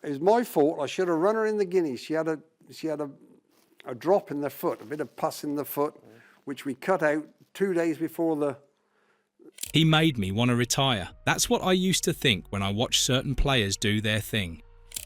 It was my fault. I should have run her in the guineas. She had a drop in the foot, a bit of pus in the foot, which we cut out 2 days before the... He made me want to retire. That's what I used to think when I watched certain players do their thing.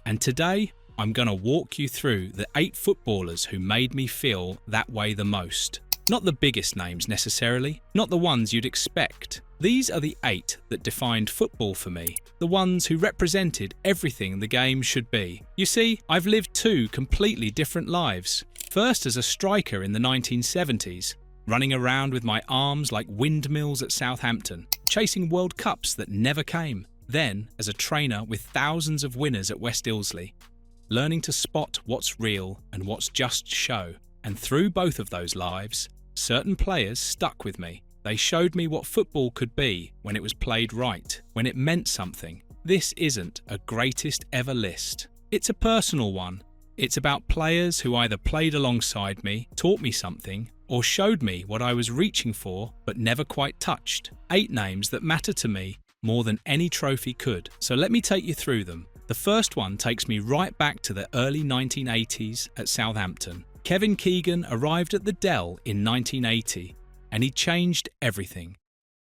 And today, I'm going to walk you through the 8 footballers who made me feel that way the most. Not the biggest names necessarily, not the ones you'd expect. These are the 8 that defined football for me, the ones who represented everything the game should be. You see, I've lived 2 completely different lives. First as a striker in the 1970s, running around with my arms like windmills at Southampton, chasing World Cups that never came. Then as a trainer with thousands of winners at West Ilsley, learning to spot what's real and what's just show. And through both of those lives, certain players stuck with me. They showed me what football could be when it was played right, when it meant something. This isn't a greatest ever list. It's a personal one. It's about players who either played alongside me, taught me something, or showed me what I was reaching for but never quite touched. 8 names that matter to me more than any trophy could. So let me take you through them. The first one takes me right back to the early 1980s at Southampton. Kevin Keegan arrived at the Dell in 1980, and he changed everything.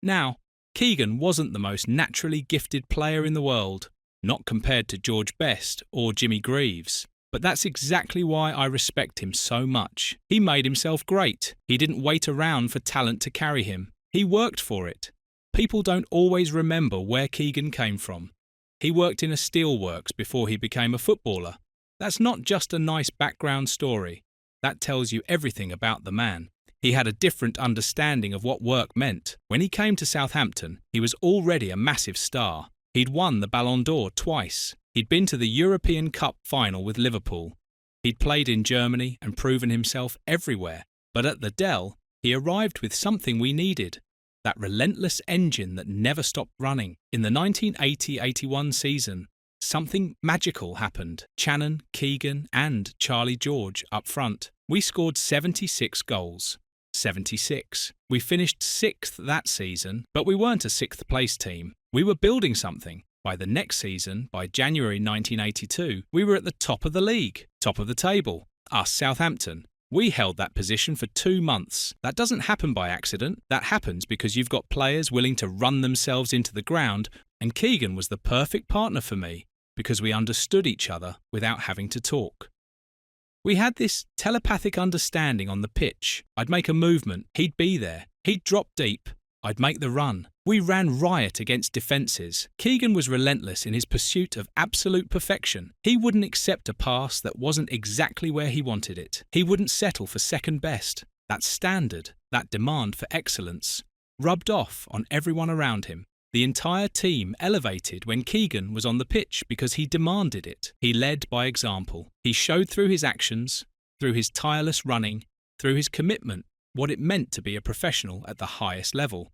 Now, Keegan wasn't the most naturally gifted player in the world, not compared to George Best or Jimmy Greaves. But that's exactly why I respect him so much. He made himself great. He didn't wait around for talent to carry him. He worked for it. People don't always remember where Keegan came from. He worked in a steelworks before he became a footballer. That's not just a nice background story. That tells you everything about the man. He had a different understanding of what work meant. When he came to Southampton, he was already a massive star. He'd won the Ballon d'Or twice. He'd been to the European Cup final with Liverpool. He'd played in Germany and proven himself everywhere. But at the Dell, he arrived with something we needed. That relentless engine that never stopped running. In the 1980-81 season, something magical happened. Channon, Keegan and Charlie George up front. We scored 76 goals. 76. We finished 6th that season, but we weren't a 6th place team. We were building something. By the next season, by January 1982, we were at the top of the league, top of the table. Us, Southampton. We held that position for 2 months. That doesn't happen by accident. That happens because you've got players willing to run themselves into the ground, and Keegan was the perfect partner for me because we understood each other without having to talk. We had this telepathic understanding on the pitch. I'd make a movement, he'd be there. He'd drop deep, I'd make the run. We ran riot against defences. Keegan was relentless in his pursuit of absolute perfection. He wouldn't accept a pass that wasn't exactly where he wanted it. He wouldn't settle for second best. That standard, that demand for excellence, rubbed off on everyone around him. The entire team elevated when Keegan was on the pitch because he demanded it. He led by example. He showed through his actions, through his tireless running, through his commitment, what it meant to be a professional at the highest level.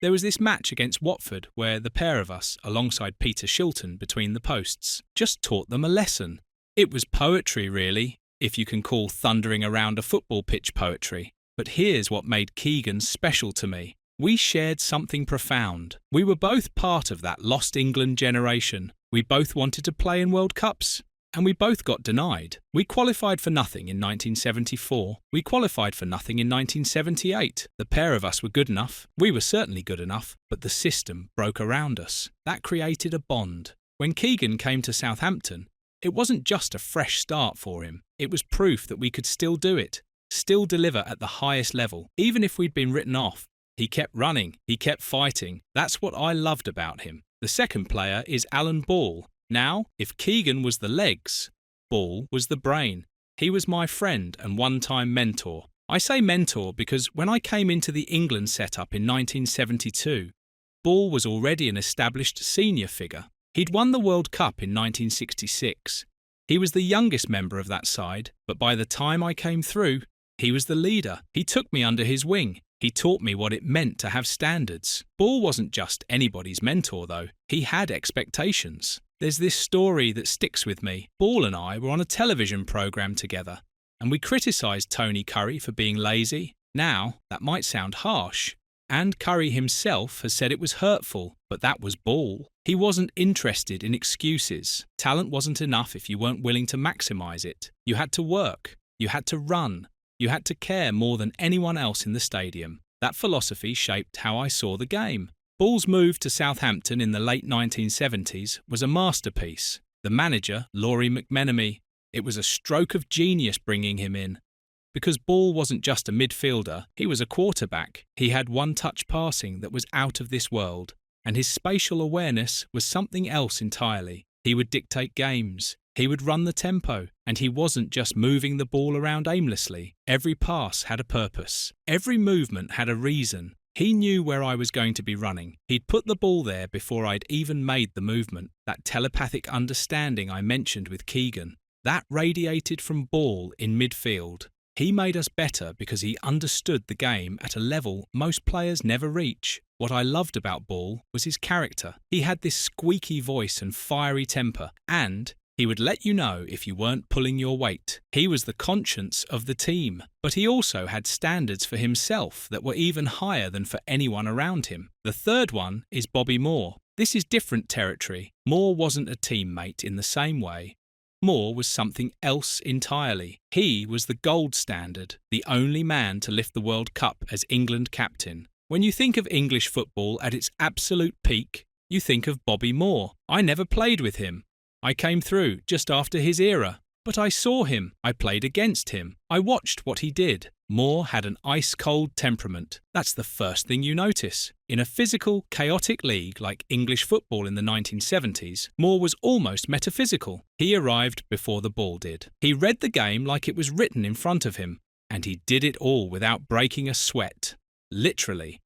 There was this match against Watford where the pair of us, alongside Peter Shilton between the posts, just taught them a lesson. It was poetry, really, if you can call thundering around a football pitch poetry. But here's what made Keegan special to me. We shared something profound. We were both part of that lost England generation. We both wanted to play in World Cups, and we both got denied. We qualified for nothing in 1974. We qualified for nothing in 1978. The pair of us were good enough. We were certainly good enough, but the system broke around us. That created a bond. When Keegan came to Southampton, it wasn't just a fresh start for him. It was proof that we could still do it, still deliver at the highest level, even if we'd been written off. He kept running, he kept fighting. That's what I loved about him. The second player is Alan Ball. Now, if Keegan was the legs, Ball was the brain. He was my friend and one-time mentor. I say mentor because when I came into the England setup in 1972, Ball was already an established senior figure. He'd won the World Cup in 1966. He was the youngest member of that side, but by the time I came through, he was the leader. He took me under his wing. He taught me what it meant to have standards. Ball wasn't just anybody's mentor, though. He had expectations. There's this story that sticks with me. Ball and I were on a television programme together, and we criticised Tony Curry for being lazy. Now, that might sound harsh, And Curry himself has said it was hurtful, but that was ball. He wasn't interested in excuses. Talent wasn't enough if you weren't willing to maximise it. You had to work. You had to run. You had to care more than anyone else in the stadium. That philosophy shaped how I saw the game. Ball's move to Southampton in the late 1970s was a masterpiece. The manager, Laurie McMenemy, it was a stroke of genius bringing him in. Because Ball wasn't just a midfielder, he was a quarterback. He had one-touch passing that was out of this world, and his spatial awareness was something else entirely. He would dictate games. He would run the tempo, and he wasn't just moving the ball around aimlessly. Every pass had a purpose. Every movement had a reason. He knew where I was going to be running. He'd put the ball there before I'd even made the movement. That telepathic understanding I mentioned with Keegan, that radiated from Ball in midfield. He made us better because he understood the game at a level most players never reach. What I loved about Ball was his character. He had this squeaky voice and fiery temper, and he would let you know if you weren't pulling your weight. He was the conscience of the team, but he also had standards for himself that were even higher than for anyone around him. The third one is Bobby Moore. This is different territory. Moore wasn't a teammate in the same way. Moore was something else entirely. He was the gold standard, the only man to lift the World Cup as England captain. When you think of English football at its absolute peak, you think of Bobby Moore. I never played with him. I came through just after his era, but I saw him. I played against him. I watched what he did. Moore had an ice-cold temperament. That's the first thing you notice. In a physical, chaotic league like English football in the 1970s, Moore was almost metaphysical. He arrived before the ball did. He read the game like it was written in front of him, and he did it all without breaking a sweat. Literally.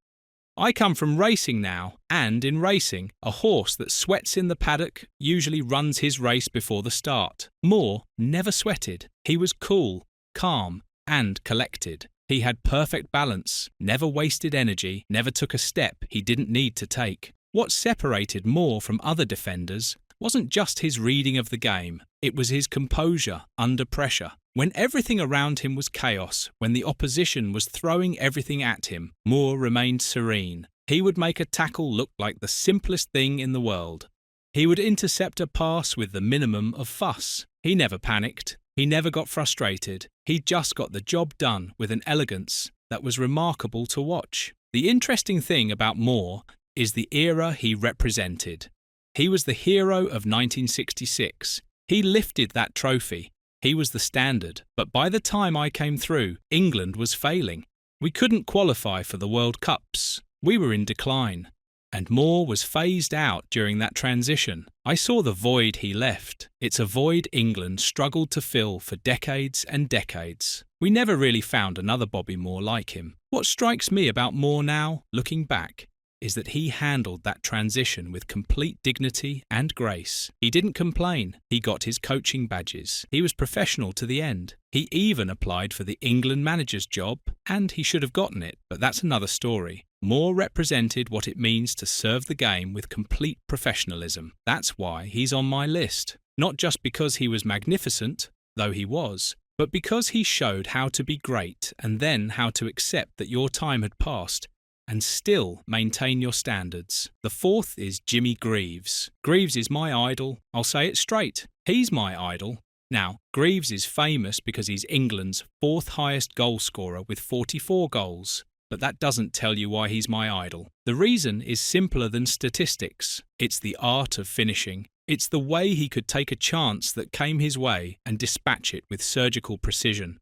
I come from racing now, and in racing, a horse that sweats in the paddock usually runs his race before the start. Moore never sweated. He was cool, calm, and collected. He had perfect balance, never wasted energy, never took a step he didn't need to take. What separated Moore from other defenders wasn't just his reading of the game, it was his composure under pressure. When everything around him was chaos, when the opposition was throwing everything at him, Moore remained serene. He would make a tackle look like the simplest thing in the world. He would intercept a pass with the minimum of fuss. He never panicked. He never got frustrated. He just got the job done with an elegance that was remarkable to watch. The interesting thing about Moore is the era he represented. He was the hero of 1966. He lifted that trophy. He was the standard. But by the time I came through, England was failing. We couldn't qualify for the World Cups. We were in decline. And Moore was phased out during that transition. I saw the void he left. It's a void England struggled to fill for decades and decades. We never really found another Bobby Moore like him. What strikes me about Moore now, looking back, is that he handled that transition with complete dignity and grace. He didn't complain. He got his coaching badges. He was professional to the end. He even applied for the England manager's job, and he should have gotten it, but that's another story. Moore represented what it means to serve the game with complete professionalism. That's why he's on my list. Not just because he was magnificent, though he was, but because he showed how to be great and then how to accept that your time had passed and still maintain your standards. The fourth is Jimmy Greaves. Greaves is my idol. I'll say it straight. He's my idol. Now, Greaves is famous because he's England's fourth highest goal scorer with 44 goals. But that doesn't tell you why he's my idol. The reason is simpler than statistics. It's the art of finishing. It's the way he could take a chance that came his way and dispatch it with surgical precision.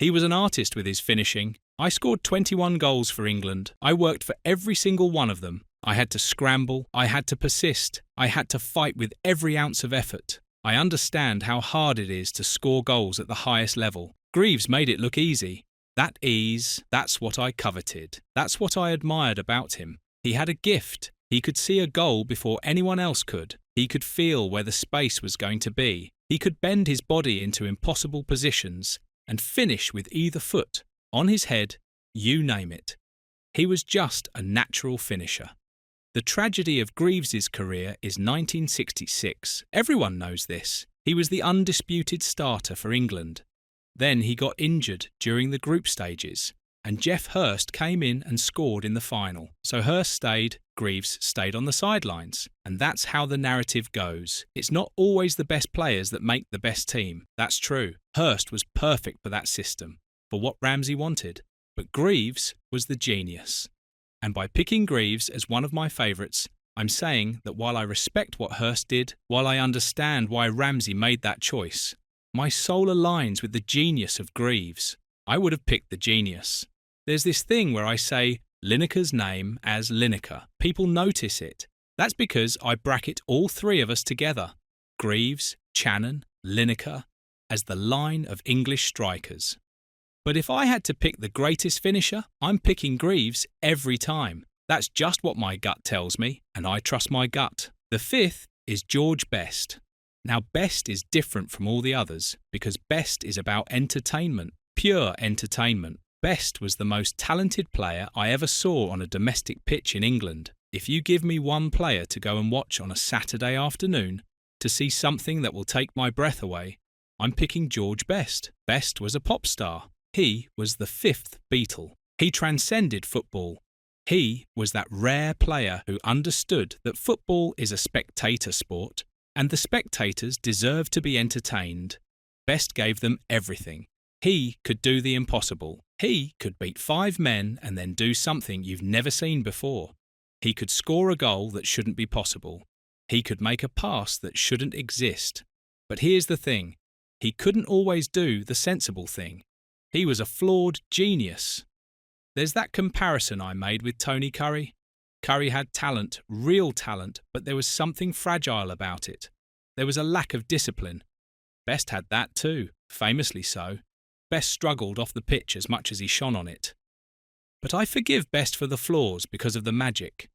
He was an artist with his finishing. I scored 21 goals for England. I worked for every single one of them. I had to scramble. I had to persist. I had to fight with every ounce of effort. I understand how hard it is to score goals at the highest level. Greaves made it look easy. That ease, that's what I coveted. That's what I admired about him. He had a gift. He could see a goal before anyone else could. He could feel where the space was going to be. He could bend his body into impossible positions and finish with either foot, on his head, you name it. He was just a natural finisher. The tragedy of Greaves's career is 1966. Everyone knows this. He was the undisputed starter for England. Then he got injured during the group stages. and Geoff Hurst came in and scored in the final. So Hurst stayed, Greaves stayed on the sidelines. And that's how the narrative goes. It's not always the best players that make the best team. That's true. Hurst was perfect for that system, for what Ramsey wanted. But Greaves was the genius. And by picking Greaves as one of my favourites, I'm saying that while I respect what Hurst did, while I understand why Ramsey made that choice, my soul aligns with the genius of Greaves. I would have picked the genius. There's this thing where I say Lineker's name as Lineker. People notice it. That's because I bracket all three of us together, Greaves, Channon, Lineker, as the line of English strikers. But if I had to pick the greatest finisher, I'm picking Greaves every time. That's just what my gut tells me, and I trust my gut. The fifth is George Best. Now, Best is different from all the others because Best is about entertainment, pure entertainment. Best was the most talented player I ever saw on a domestic pitch in England. If you give me one player to go and watch on a Saturday afternoon to see something that will take my breath away, I'm picking George Best. Best was a pop star. He was the fifth Beatle. He transcended football. He was that rare player who understood that football is a spectator sport, and the spectators deserve to be entertained. Best gave them everything. He could do the impossible. He could beat 5 men and then do something you've never seen before. He could score a goal that shouldn't be possible. He could make a pass that shouldn't exist. But here's the thing. He couldn't always do the sensible thing. He was a flawed genius. There's that comparison I made with Tony Curry. Curry had talent, real talent, but there was something fragile about it. There was a lack of discipline. Best had that too, famously so. Best struggled off the pitch as much as he shone on it. But I forgive Best for the flaws because of the magic.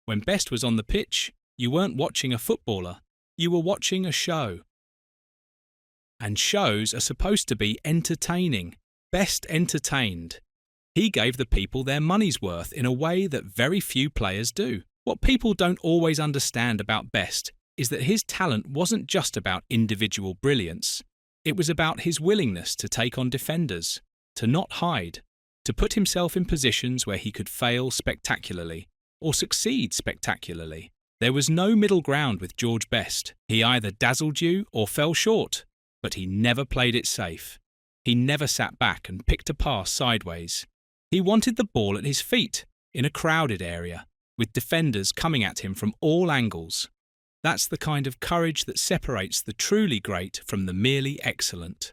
When Best was on the pitch, you weren't watching a footballer, you were watching a show. And shows are supposed to be entertaining. Best entertained. He gave the people their money's worth in a way that very few players do. What people don't always understand about Best is that his talent wasn't just about individual brilliance. It was about his willingness to take on defenders, to not hide, to put himself in positions where he could fail spectacularly or succeed spectacularly. There was no middle ground with George Best. He either dazzled you or fell short, but he never played it safe. He never sat back and picked a pass sideways. He wanted the ball at his feet, in a crowded area, with defenders coming at him from all angles. That's the kind of courage that separates the truly great from the merely excellent.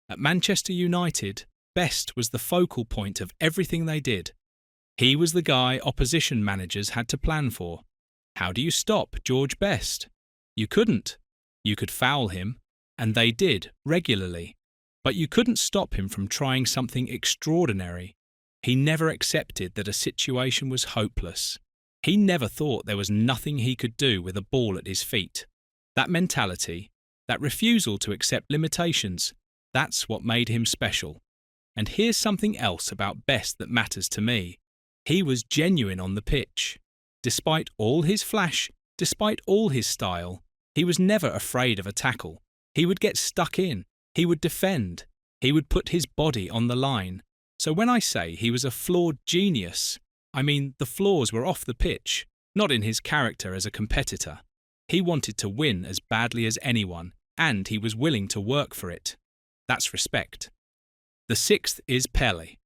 At Manchester United, Best was the focal point of everything they did. He was the guy opposition managers had to plan for. How do you stop George Best? You couldn't. You could foul him, and they did regularly. But you couldn't stop him from trying something extraordinary. He never accepted that a situation was hopeless. He never thought there was nothing he could do with a ball at his feet. That mentality, that refusal to accept limitations, that's what made him special. And here's something else about Best that matters to me. He was genuine on the pitch. Despite all his flash, despite all his style, he was never afraid of a tackle. He would get stuck in. He would defend. He would put his body on the line. So when I say he was a flawed genius, I mean the flaws were off the pitch, not in his character as a competitor. He wanted to win as badly as anyone, and he was willing to work for it. That's respect. The sixth is Pelé.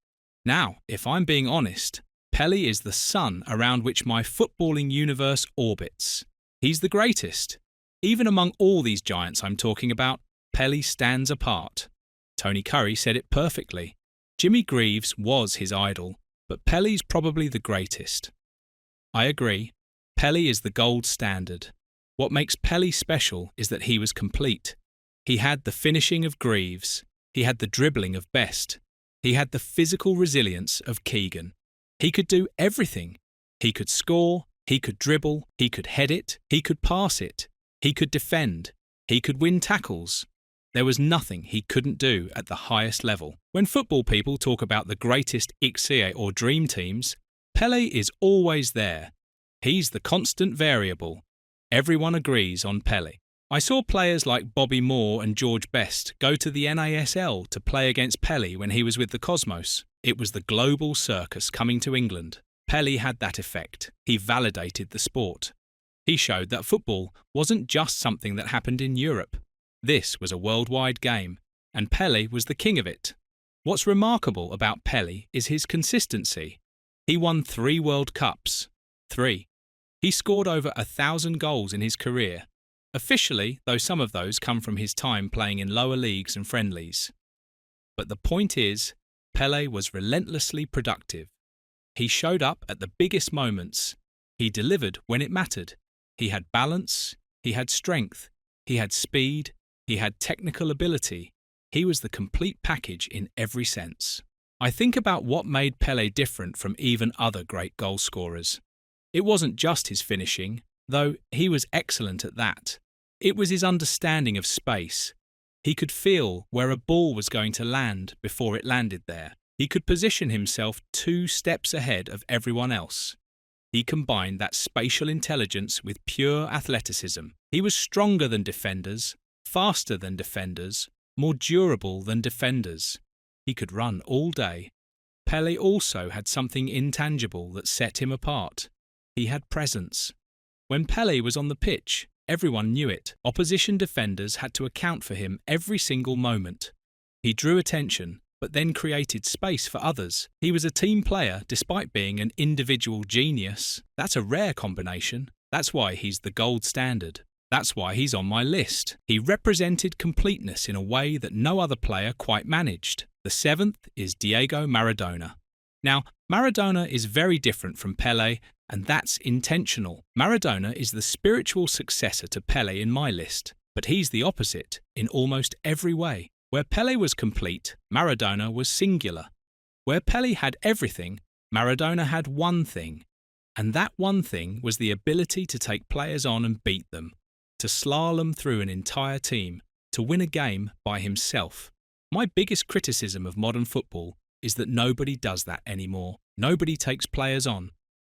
Now, if I'm being honest, Pelé is the sun around which my footballing universe orbits. He's the greatest. Even among all these giants I'm talking about, Pelé stands apart. Tony Curry said it perfectly. Jimmy Greaves was his idol, but Pelé's probably the greatest. I agree. Pelé is the gold standard. What makes Pelé special is that he was complete. He had the finishing of Greaves. He had the dribbling of Best. He had the physical resilience of Keegan. He could do everything. He could score, he could dribble, he could head it, he could pass it, he could defend, he could win tackles. There was nothing he couldn't do at the highest level. When football people talk about the greatest Ixie or dream teams, Pelé is always there. He's the constant variable. Everyone agrees on Pelé. I saw players like Bobby Moore and George Best go to the NASL to play against Pelé when he was with the Cosmos. It was the global circus coming to England. Pelé had that effect. He validated the sport. He showed that football wasn't just something that happened in Europe. This was a worldwide game, and Pelé was the king of it. What's remarkable about Pelé is his consistency. He won 3 World Cups. 3. He scored over 1,000 goals in his career. Officially, though some of those come from his time playing in lower leagues and friendlies. But the point is, Pelé was relentlessly productive. He showed up at the biggest moments. He delivered when it mattered. He had balance, he had strength, he had speed, he had technical ability. He was the complete package in every sense. I think about what made Pelé different from even other great goal scorers. It wasn't just his finishing, though he was excellent at that. It was his understanding of space. He could feel where a ball was going to land before it landed there. He could position himself 2 steps ahead of everyone else. He combined that spatial intelligence with pure athleticism. He was stronger than defenders, faster than defenders, more durable than defenders. He could run all day. Pelé also had something intangible that set him apart. He had presence. When Pelé was on the pitch, everyone knew it. Opposition defenders had to account for him every single moment. He drew attention, but then created space for others. He was a team player despite being an individual genius. That's a rare combination. That's why he's the gold standard. That's why he's on my list. He represented completeness in a way that no other player quite managed. The 7th is Diego Maradona. Now, Maradona is very different from Pelé, and that's intentional. Maradona is the spiritual successor to Pelé in my list, but he's the opposite in almost every way. Where Pelé was complete, Maradona was singular. Where Pelé had everything, Maradona had one thing. And that one thing was the ability to take players on and beat them, to slalom through an entire team, to win a game by himself. My biggest criticism of modern football is that nobody does that anymore. Nobody takes players on.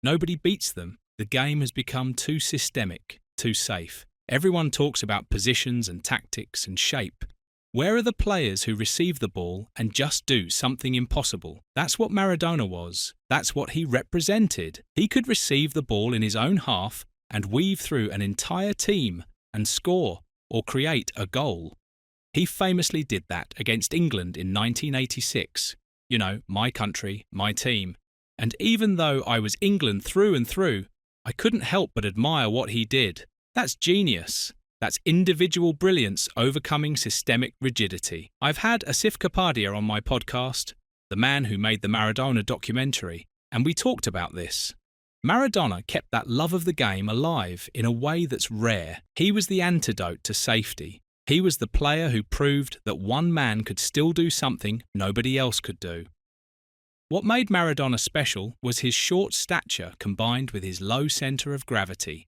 Nobody beats them. The game has become too systemic, too safe. Everyone talks about positions and tactics and shape. Where are the players who receive the ball and just do something impossible? That's what Maradona was. That's what he represented. He could receive the ball in his own half and weave through an entire team and score or create a goal. He famously did that against England in 1986. You know, my country, my team. And even though I was England through and through, I couldn't help but admire what he did. That's genius. That's individual brilliance overcoming systemic rigidity. I've had Asif Kapadia on my podcast, the man who made the Maradona documentary, and we talked about this. Maradona kept that love of the game alive in a way that's rare. He was the antidote to safety. He was the player who proved that one man could still do something nobody else could do. What made Maradona special was his short stature combined with his low centre of gravity.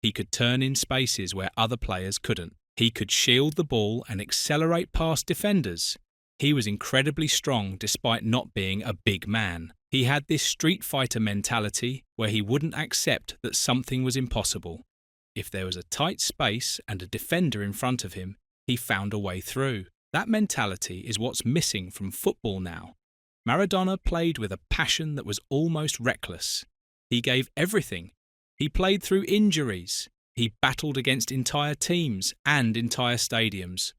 He could turn in spaces where other players couldn't. He could shield the ball and accelerate past defenders. He was incredibly strong despite not being a big man. He had this street fighter mentality where he wouldn't accept that something was impossible. If there was a tight space and a defender in front of him, he found a way through. That mentality is what's missing from football now. Maradona played with a passion that was almost reckless. He gave everything. He played through injuries. He battled against entire teams and entire stadiums.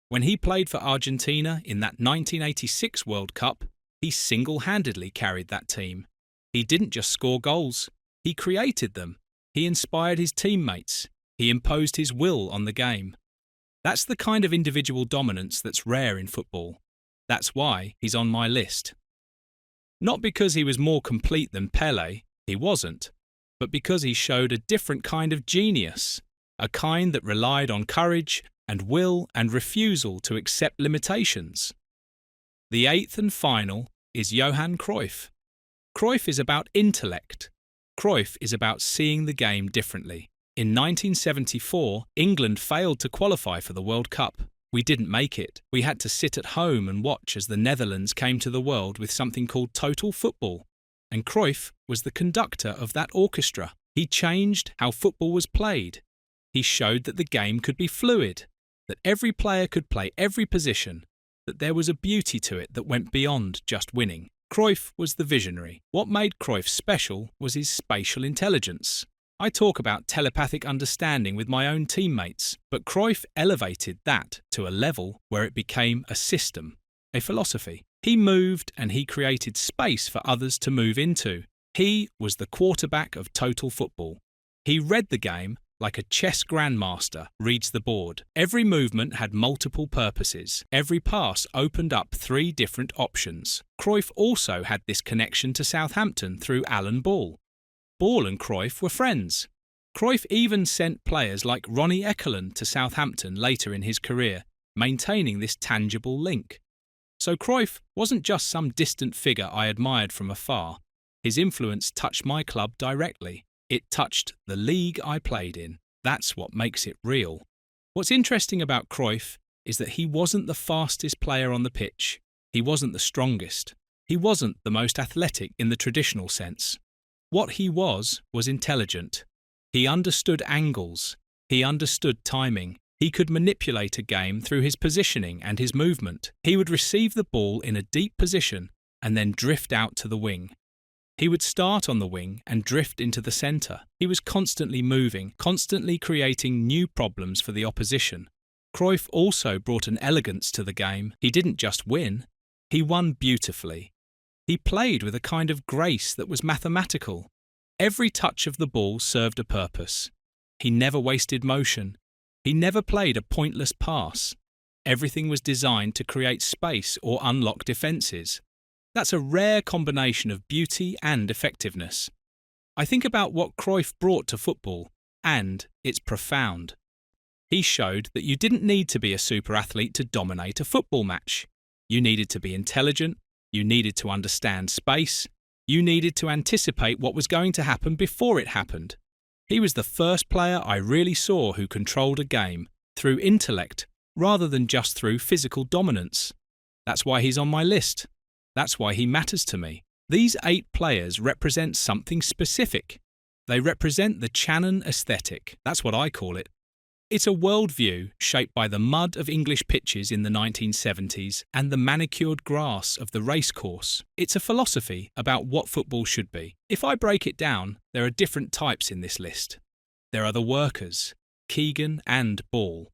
When he played for Argentina in that 1986 World Cup, he single-handedly carried that team. He didn't just score goals. He created them. He inspired his teammates. He imposed his will on the game. That's the kind of individual dominance that's rare in football. That's why he's on my list. Not because he was more complete than Pelé, he wasn't, but because he showed a different kind of genius, a kind that relied on courage and will and refusal to accept limitations. The 8th and final is Johan Cruyff. Cruyff is about intellect. Cruyff is about seeing the game differently. In 1974, England failed to qualify for the World Cup. We didn't make it. We had to sit at home and watch as the Netherlands came to the world with something called total football. And Cruyff was the conductor of that orchestra. He changed how football was played. He showed that the game could be fluid, that every player could play every position, that there was a beauty to it that went beyond just winning. Cruyff was the visionary. What made Cruyff special was his spatial intelligence. I talk about telepathic understanding with my own teammates, but Cruyff elevated that to a level where it became a system, a philosophy. He moved and he created space for others to move into. He was the quarterback of total football. He read the game like a chess grandmaster reads the board. Every movement had multiple purposes. Every pass opened up 3 different options. Cruyff also had this connection to Southampton through Alan Ball. Ball and Cruyff were friends. Cruyff even sent players like Ronnie Ekelund to Southampton later in his career, maintaining this tangible link. So Cruyff wasn't just some distant figure I admired from afar. His influence touched my club directly. It touched the league I played in. That's what makes it real. What's interesting about Cruyff is that he wasn't the fastest player on the pitch. He wasn't the strongest. He wasn't the most athletic in the traditional sense. What he was intelligent. He understood angles. He understood timing. He could manipulate a game through his positioning and his movement. He would receive the ball in a deep position and then drift out to the wing. He would start on the wing and drift into the centre. He was constantly moving, constantly creating new problems for the opposition. Cruyff also brought an elegance to the game. He didn't just win, he won beautifully. He played with a kind of grace that was mathematical. Every touch of the ball served a purpose. He never wasted motion. He never played a pointless pass. Everything was designed to create space or unlock defences. That's a rare combination of beauty and effectiveness. I think about what Cruyff brought to football, and it's profound. He showed that you didn't need to be a super athlete to dominate a football match. You needed to be intelligent, you needed to understand space, you needed to anticipate what was going to happen before it happened. He was the first player I really saw who controlled a game through intellect rather than just through physical dominance. That's why he's on my list. That's why he matters to me. These 8 players represent something specific. They represent the Channon aesthetic. That's what I call it. It's a worldview shaped by the mud of English pitches in the 1970s and the manicured grass of the racecourse. It's a philosophy about what football should be. If I break it down, there are different types in this list. There are the workers, Keegan and Ball.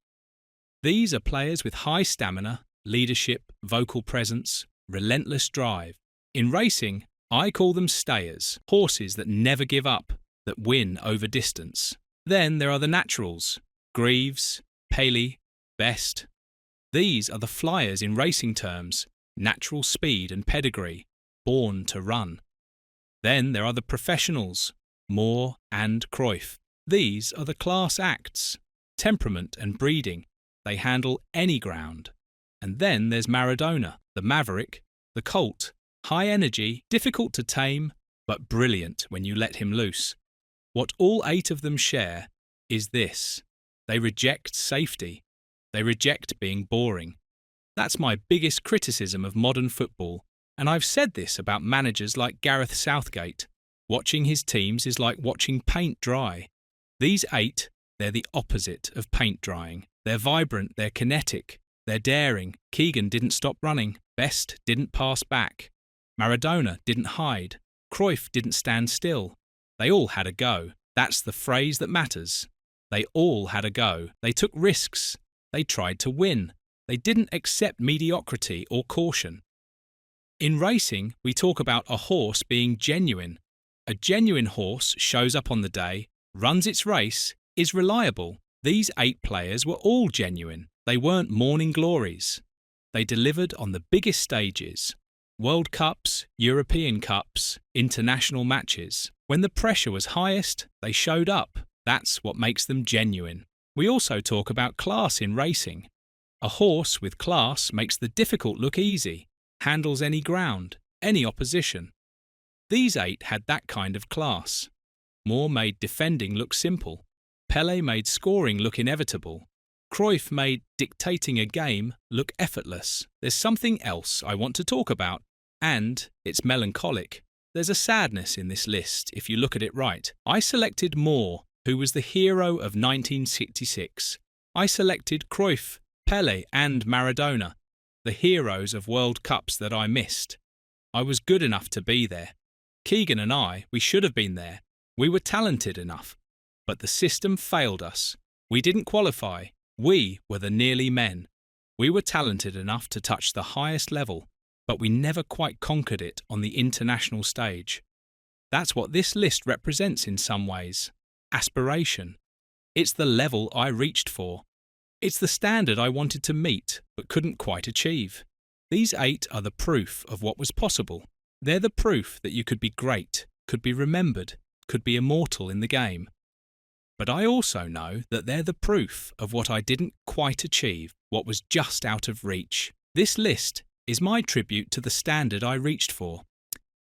These are players with high stamina, leadership, vocal presence, relentless drive. In racing, I call them stayers, horses that never give up, that win over distance. Then there are the naturals, Greaves, Paley, Best. These are the flyers in racing terms, natural speed and pedigree, born to run. Then there are the professionals, Moore and Cruyff. These are the class acts, temperament and breeding. They handle any ground. And then there's Maradona, the maverick, the colt, high energy, difficult to tame, but brilliant when you let him loose. What all 8 of them share is this. They reject safety. They reject being boring. That's my biggest criticism of modern football, and I've said this about managers like Gareth Southgate. Watching his teams is like watching paint dry. These 8, they're the opposite of paint drying. They're vibrant, they're kinetic, they're daring. Keegan didn't stop running. Best didn't pass back. Maradona didn't hide. Cruyff didn't stand still. They all had a go. That's the phrase that matters. They all had a go. They took risks. They tried to win. They didn't accept mediocrity or caution. In racing, we talk about a horse being genuine. A genuine horse shows up on the day, runs its race, is reliable. These 8 players were all genuine. They weren't morning glories. They delivered on the biggest stages. World Cups, European Cups, international matches. When the pressure was highest, they showed up. That's what makes them genuine. We also talk about class in racing. A horse with class makes the difficult look easy, handles any ground, any opposition. These 8 had that kind of class. Moore made defending look simple. Pelé made scoring look inevitable. Cruyff made dictating a game look effortless. There's something else I want to talk about, and it's melancholic. There's a sadness in this list if you look at it right. I selected Moore, who was the hero of 1966. I selected Cruyff, Pelé and Maradona, the heroes of World Cups that I missed. I was good enough to be there. Keegan and I, we should have been there. We were talented enough. But the system failed us. We didn't qualify. We were the nearly men. We were talented enough to touch the highest level, but we never quite conquered it on the international stage. That's what this list represents in some ways. Aspiration. It's the level I reached for. It's the standard I wanted to meet but couldn't quite achieve. These 8 are the proof of what was possible. They're the proof that you could be great, could be remembered, could be immortal in the game. But I also know that they're the proof of what I didn't quite achieve, what was just out of reach. This list is my tribute to the standard I reached for.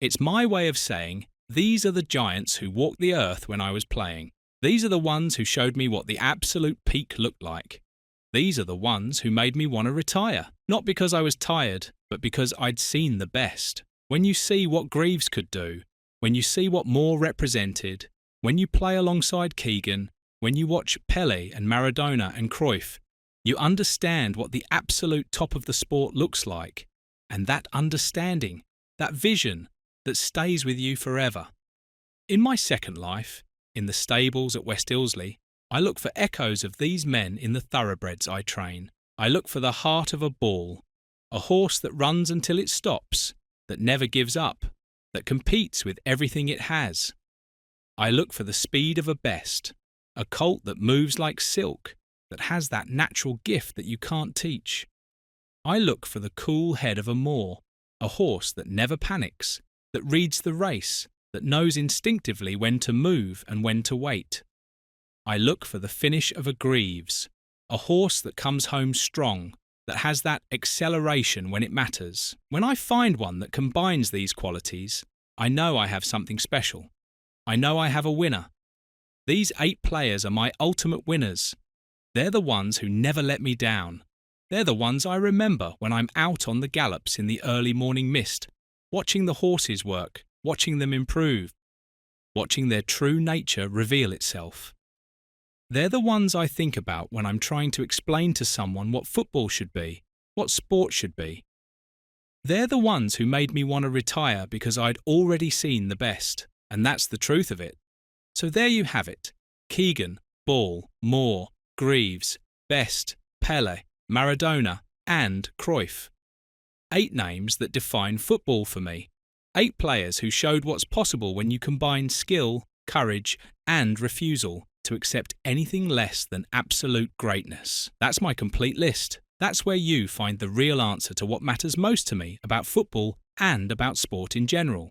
It's my way of saying, these are the giants who walked the earth when I was playing. These are the ones who showed me what the absolute peak looked like. These are the ones who made me want to retire. Not because I was tired, but because I'd seen the best. When you see what Greaves could do, when you see what Moore represented, when you play alongside Keegan, when you watch Pele and Maradona and Cruyff, you understand what the absolute top of the sport looks like. And that understanding, that vision, that stays with you forever. In my second life, in the stables at West Ilsley, I look for echoes of these men in the thoroughbreds I train. I look for the heart of a bull, a horse that runs until it stops, that never gives up, that competes with everything it has. I look for the speed of a best, a colt that moves like silk, that has that natural gift that you can't teach. I look for the cool head of a Moore, a horse that never panics, that reads the race, that knows instinctively when to move and when to wait. I look for the finish of a Greaves, a horse that comes home strong, that has that acceleration when it matters. When I find one that combines these qualities, I know I have something special. I know I have a winner. These 8 players are my ultimate winners. They're the ones who never let me down. They're the ones I remember when I'm out on the gallops in the early morning mist, watching the horses work, watching them improve, watching their true nature reveal itself. They're the ones I think about when I'm trying to explain to someone what football should be, what sport should be. They're the ones who made me want to retire because I'd already seen the best, and that's the truth of it. So there you have it. Keegan, Ball, Moore, Greaves, Best, Pele, Maradona, and Cruyff. 8 names that define football for me. 8 players who showed what's possible when you combine skill, courage, and refusal to accept anything less than absolute greatness. That's my complete list. That's where you find the real answer to what matters most to me about football and about sport in general.